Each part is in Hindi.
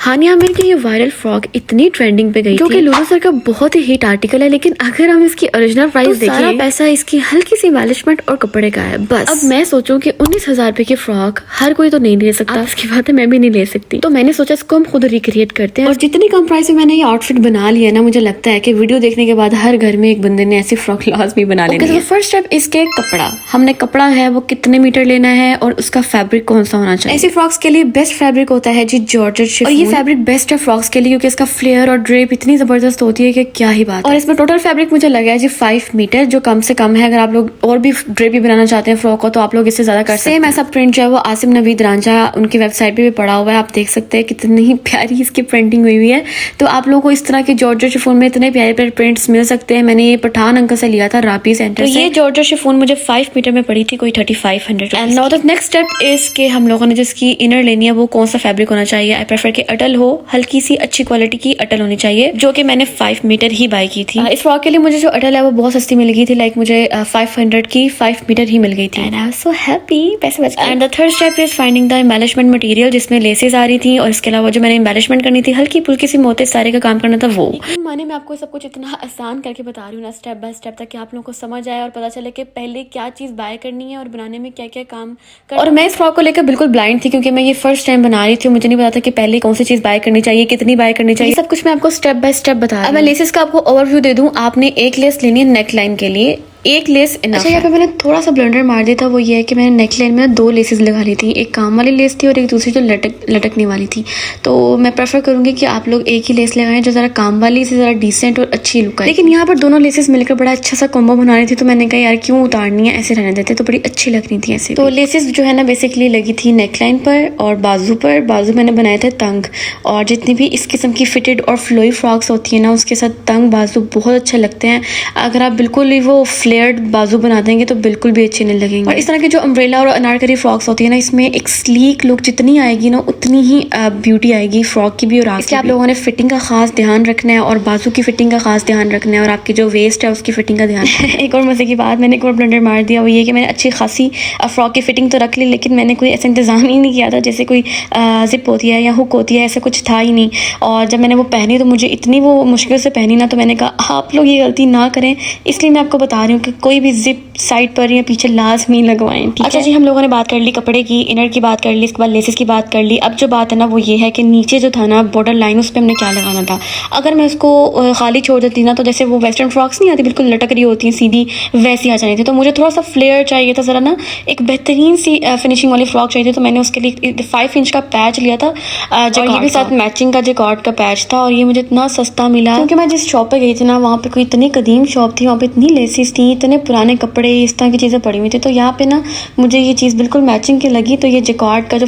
हानिया आमिर की ये वायरल फ्रॉक इतनी ट्रेंडिंग पे गई जो कि लूलू सर का बहुत ही हिट आर्टिकल है, लेकिन अगर हम इसकी ओरिजिनल प्राइस तो देखें, सारा पैसा इसकी हल्की सी एम्बेलिशमेंट और कपड़े का है बस। अब मैं सोचूं कि 19,000 रुपए की फ्रॉक हर कोई तो नहीं ले सकता, इसकी बात है मैं भी नहीं ले सकती, तो मैंने सोचा इसको हम खुद रिक्रिएट करते हैं। और जितनी कम प्राइस में मैंने ये आउटफिट बना लिया ना, मुझे लगता है कि वीडियो देखने के बाद हर घर में एक बंदे ने ऐसी फ्रॉक लाजमी बना लेनी है। फर्स्ट स्टेप इसके कपड़ा, हमने कपड़ा है वो कितने मीटर लेना है और उसका फैब्रिक कौन सा होना चाहिए। ऐसी फ्रॉक्स के लिए बेस्ट फैब्रिक होता है जी जॉर्जेट शिफॉन, और ये फैब्रिक बेस्ट है फ्रॉक्स के लिए क्योंकि इसका फ्लेयर और ड्रेप इतनी जबरदस्त होती है कि क्या ही बात। और इसमें टोटल फैब्रिक मुझे लगा है जी 5 मीटर, जो कम से कम है। अगर आप लोग और भी ड्रेप भी बनाना चाहते हैं फ्रॉक को तो आप लोग इससे ज्यादा कर सकते हैं। सेम ऐसा प्रिंट जो है वो आसिम नवीद रांझा उनकी वेबसाइट पे भी पड़ा हुआ है, आप देख सकते हैं कितनी ही प्यारी इसकी प्रिंटिंग हुई है। तो आप लोगों को इस तरह के जॉर्जेट शिफॉन में इतने प्यारे प्यारे प्रिंट्स मिल सकते हैं। मैंने ये पठान अंकल से लिया था रापी सेंटर से। ये जॉर्जेट शिफॉन मुझे 5 मीटर में पड़ी थी, कोई 3500। And now the next step is के हम लोगों ने जिसकी इनर लेनी है वो कौन सा फैब्रिक होना चाहिए। आई प्रेफर कि अटल हो, हल्की सी अच्छी क्वालिटी की अटल होनी चाहिए, जो कि मैंने 5 मीटर ही बाय की थी। इस फ्रॉक के लिए मुझे जो अटल है वो बहुत सस्ती मिल गई थी, लाइक मुझे 500 की 5 मीटर ही मिल गई थी। And I was so happy, पैसे बच गए। And the third step is finding the embellishment material, जिसमें लेसेस आ रही थी और इसके अलावा जो मैंने एम्बेलिशमेंट करनी थी हल्की फुल्की सी मोती सारे का काम करना था वो। माने मैं आपको सब कुछ इतना आसान करके बता रही हूँ ना स्टेप बाय स्टेप, ताकि आप लोगों को समझ आए और पता चले कि पहले क्या चीज बाय करनी है और बनाने में क्या क्या काम कर। और मैं इस फ्रॉक को लेकर बिल्कुल ब्लाइंड थी क्योंकि मैं ये फर्स्ट टाइम बना रही थी, मुझे नहीं पता था कि पहले कौन सी चीज बाय करनी चाहिए, कितनी बाय करनी चाहिए, सब कुछ मैं आपको स्टेप बाय स्टेप बता रही हूँ। अब मैं लेसेस का आपको ओवरव्यू दे दूं। आपने एक लेस लेनी है नेक लाइन के लिए, एक लेस इनफ। अच्छा, यहाँ पे मैंने थोड़ा सा ब्लंडर मार दिया था, वो ये है कि मैंने नेक लाइन में 2 लेसेस लगा ली थी, एक काम वाली लेस थी और एक दूसरी जो लटकने वाली थी। तो मैं प्रेफर करूंगी कि आप लोग एक ही लेस लगाएं जो जरा काम वाली से जरा डिसेंट और अच्छी लुक आए। लेकिन यहाँ पर दोनों लेसेस मिलकर बड़ा अच्छा सा कॉम्बो बना रही थी, तो मैंने कहा यार क्यों उतारनी है, ऐसे रहने देते, तो बड़ी अच्छी लग रही थी ऐसे। तो लेसेस जो है ना बेसिकली लगी थी नेक लाइन पर और बाजू पर। बाजू मैंने बनाए थे तंग, और जितनी भी इस किस्म की फिटेड और फ्लोई फ्रॉक्स होती है ना उसके साथ तंग बाजू बहुत अच्छे लगते हैं। अगर आप बिल्कुल ही वो फ्लेयर्ड बाजू बना देंगे तो बिल्कुल भी अच्छे नहीं लगेंगे। और इस तरह की जो अम्ब्रेला और अनारकली फ्रॉक्स होती है ना, इसमें एक स्लीक लुक जितनी आएगी ना उतनी ही ब्यूटी आएगी फ्रॉक की भी और इसलिए आप लोगों ने फिटिंग का खास ध्यान रखना है और बाजू की फिटिंग का खास ध्यान रखना है और आपकी जो वेस्ट है उसकी फिटिंग का ध्यान एक और मजे की बात, मैंने एक और ब्लंडर मार दिया, वो ये कि मैंने अच्छी खासी फ्रॉक की फिटिंग तो रख ली, लेकिन मैंने कोई ऐसा इंतजाम ही नहीं किया था जैसे कोई जिप होती है या हुक होती है, ऐसा कुछ था ही नहीं। और जब मैंने वो पहनी तो मुझे इतनी वो मुश्किल से पहनी ना, तो मैंने कहा आप लोग ये गलती ना करें, इसलिए मैं आपको बता रही हूँ कि कोई भी जिप साइड पर या पीछे लाजमी लगवाएं। अच्छा जी, हम लोगों ने बात कर ली कपड़े की, इनर की बात कर ली, इसके बाद लेसेस की बात कर ली। अब जो बात है ना वो ये है कि नीचे जो था ना बॉर्डर लाइन, उस पर हमने क्या लगाना था। अगर मैं उसको खाली छोड़ देती ना तो जैसे वो वेस्टर्न फ्रॉक्स नहीं आती बिल्कुल लटक रही होती है सीधी, वैसी आ जानी थी। तो मुझे थोड़ा सा फ्लेयर चाहिए था, जरा ना एक बेहतरीन सी फिनिशिंग वाली फ्रॉक चाहिए थी, तो मैंने उसके लिए 5 इंच का पैच लिया था, ये भी साथ मैचिंग का जैकार्ड का पैच था। और ये मुझे इतना सस्ता मिला क्योंकि मैं जिस शॉप पे गई थी ना वहाँ पे कोई इतनी कदीम शॉप थी, वहाँ पे इतनी लेसेस थी, इतने पुराने कपड़े इस तरह की चीज़ें पड़ी हुई थी। तो यहाँ पे ना मुझे ये चीज़ बिल्कुल मैचिंग की लगी, तो ये जैकार्ड का जो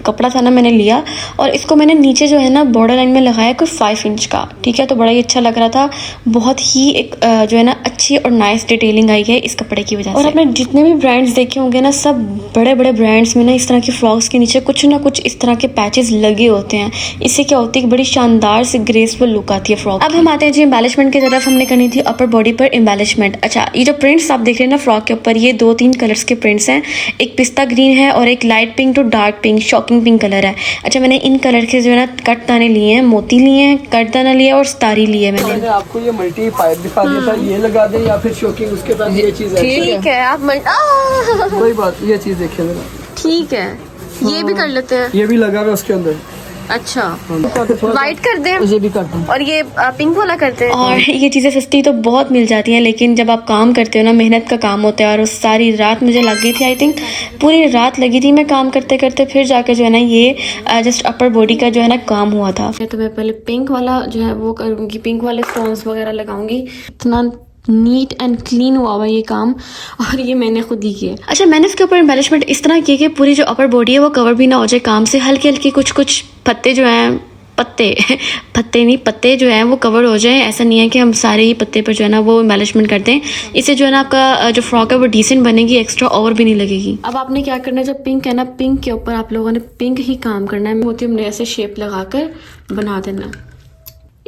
कपड़ा था ना मैंने लिया और इसको मैंने नीचे जो है ना बॉर्डर लाइन में लगाया कोई 5 इंच का, ठीक है। तो बड़ा ही अच्छा लग रहा था, बहुत ही एक जो है ना अच्छी और नाइस डिटेलिंग आई है इस कपड़े की वजह से। और आपने जितने भी ब्रांड्स देखे होंगे ना, सब बड़े बड़े ब्रांड्स में ना इस तरह की फ्रॉक्स के नीचे कुछ ना कुछ इस तरह के पैचेस लगे होते हैं। इससे क्या होती है, बड़ी शानदार से ग्रेसफुल लुक आती है फ्रॉक। अब हम आते हैं जी एम्बेलिशमेंट की तरफ। हमने करनी थी अपर बॉडी पर एम्बेलिशमेंट। अच्छा, ये जो प्रिंट्स आप देख रहे हैं ना फ्रॉक के ऊपर, ये 2-3 कलर्स के प्रिंट्स हैं, एक पिस्ता ग्रीन है और एक light pink to dark pink, shocking pink colour है। अच्छा, मैंने इन कलर के जो है ना कट दाने लिए हैं, मोती लिए हैं, कट दाना लिया और स्टारी लिए मैंने। आपको ये मल्टी पाइप दिखा दिया था, ये लगा दे या फिर शॉकिंग उसके साथ ये चीज है। ठीक है, आप कोई बात, ये चीज देखिए जरा। ठीक है, ये भी कर लेते हैं। ये भी लगा हुआ उसके अंदर। अच्छा, वाइट कर दें, ये भी कर दें और ये पिंक वाला करते हैं। और ये चीज़ें सस्ती तो बहुत मिल जाती हैं, लेकिन जब आप काम करते हो ना, मेहनत का काम होता है। और उस सारी रात मुझे लग गई थी, आई थिंक पूरी रात लगी थी मैं काम करते करते, फिर जाकर जो है ना ये जस्ट अपर बॉडी का जो है ना काम हुआ था। तो मैं पहले पिंक वाला जो है वो करूँगी, पिंक वाले स्टोन्स वगैरह लगाऊंगी। इतना नीट एंड क्लीन हुआ हुआ ये काम, और ये मैंने खुद ही किया। अच्छा, मैंने इसके ऊपर एम्बेलिशमेंट इस तरह की कि पूरी जो अपर बॉडी है वो कवर भी ना हो जाए काम से, हल्के हल्के कुछ पत्ते जो हैं, पत्ते जो हैं वो कवर हो जाए। ऐसा नहीं है कि हम सारे ही पत्ते पर जो है ना वो एम्बेलिशमेंट करते हैं। इससे जो है ना आपका जो फ्रॉक है वो डिसेंट बनेगी, एक्स्ट्रा ओवर भी नहीं लगेगी। अब आपने क्या करना है, जब पिंक है ना, पिंक के ऊपर आप लोगों ने पिंक ही काम करना है। मोती हमने ऐसे शेप लगाकर बना देना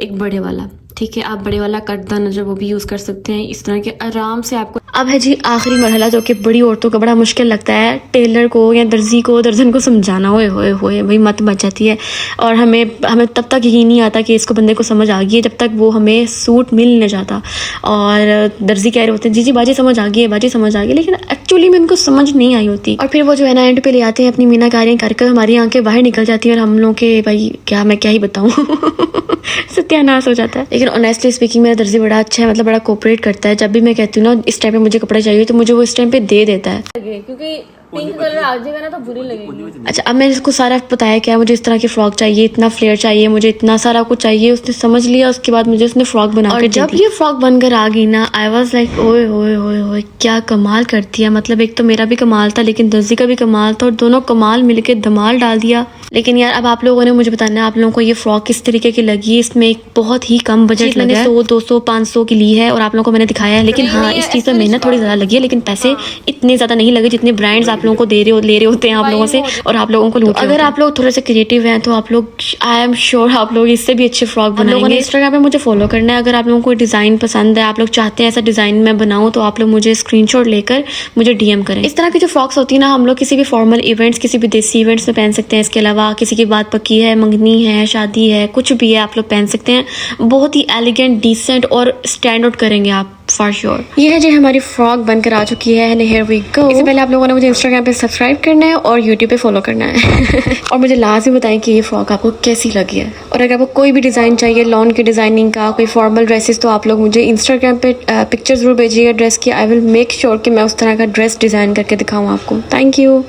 एक बड़े वाला, ठीक है। आप बड़े वाला कट दाना जो वो भी यूज़ कर सकते हैं। इस तरह के आराम से आपको अब है जी आखिरी मरहला, जो कि बड़ी औरतों का बड़ा मुश्किल लगता है, टेलर को या दर्जी को, दर्जन को समझाना। होए होए होए भाई मत बच जाती है। और हमें तब तक यकीन नहीं आता कि इसको बंदे को समझ आ गई है जब तक वो हमें सूट मिल नहीं जाता। और दर्जी कह रहे होते हैं जी जी बाजी समझ आ गई है, बाजी समझ आ गई, लेकिन एक्चुअली में उनको समझ नहीं आई होती। और फिर वो जो है ना एंड पे ले आते हैं अपनी मीनाकारियाँ कर कर, हमारी आंखें बाहर निकल जाती है और हम लोग के भाई मैं क्या ही बताऊँ सत्यानाश हो जाता है। लेकिन ऑनेस्टली स्पीकिंग मेरा दर्जी बड़ा अच्छा है, मतलब बड़ा कोऑपरेट करता है। जब भी मैं कहती हूँ ना इस टाइम पे मुझे कपड़ा चाहिए तो मुझे वो इस टाइम पे दे देता है, क्योंकि पिंक कलर आ जाएगा ना तो बुरी लगेगी। अच्छा अब मैंने इसको सारा बताया क्या मुझे इस तरह की फ्रॉक चाहिए, इतना फ्लेयर चाहिए, मुझे इतना सारा कुछ चाहिए, उसने समझ लिया। उसके बाद मुझे उसने फ्रॉक बना के दी। जब ये फ्रॉक बनकर आ गई ना आई वाज लाइक ओए होए होए होए क्या कमाल करती है। मतलब एक तो मेरा भी कमाल था लेकिन दर्जी का भी कमाल था, और दोनों कमाल मिलके धमाल डाल दिया। लेकिन यार अब आप लोगों ने मुझे बताना है आप लोगों को ये फ्रॉक किस तरीके की लगी। इसमें एक बहुत ही कम बजट मैंने 100 200 500 की ली है और आप लोगों को मैंने दिखाया है। लेकिन हाँ इस चीज़ में मेहनत थोड़ी ज़्यादा लगी है, लेकिन पैसे इतने ज़्यादा नहीं लगे जितने ब्रांड्स आप लोगों को ले रहे होते हैं आप लोगों से, और आप लोगों को लूट। अगर आप लोग थोड़े से क्रिएटिव हैं तो आप लोग आई एम श्योर आप लोग इससे भी अच्छे फ्रॉक बनाएंगे। इंस्टाग्राम पे मुझे फॉलो करना है। अगर आप लोगों को डिज़ाइन पसंद है, आप लोग चाहते हैं ऐसा डिज़ाइन मैं बनाऊँ, तो आप लोग मुझे स्क्रीनशॉट लेकर मुझे डीएम करें। इस तरह की जो फ्रॉक्स होती है ना हम लोग किसी भी फॉर्मल इवेंट्स, किसी भी देसी इवेंट्स में पहन सकते हैं। इसके अलावा किसी की बात पक्की है, मंगनी है, शादी है, कुछ भी है, आप लोग पहन सकते हैं। बहुत ही एलिगेंट, डिसेंट और स्टैंड आउट करेंगे आप फॉर श्योर। ये है जी हमारी फ्रॉक बनकर आ चुकी है। Here we go. इससे पहले आप लोगों ने मुझे इंस्टाग्राम पे सब्सक्राइब करना है और यूट्यूब पे फॉलो करना है और मुझे लाजमी बताएं कि ये फ्रॉक आपको कैसी लगी है। और अगर आपको कोई भी डिज़ाइन चाहिए, लॉन की डिज़ाइनिंग का, कोई फॉर्मल ड्रेसेस, तो आप लोग मुझे इंस्टाग्राम पे पिक्चर ज़रूर भेजिएगा ड्रेस की। आई विल मेक श्योर कि मैं उस तरह का ड्रेस डिज़ाइन करके दिखाऊँ आपको। Thank you.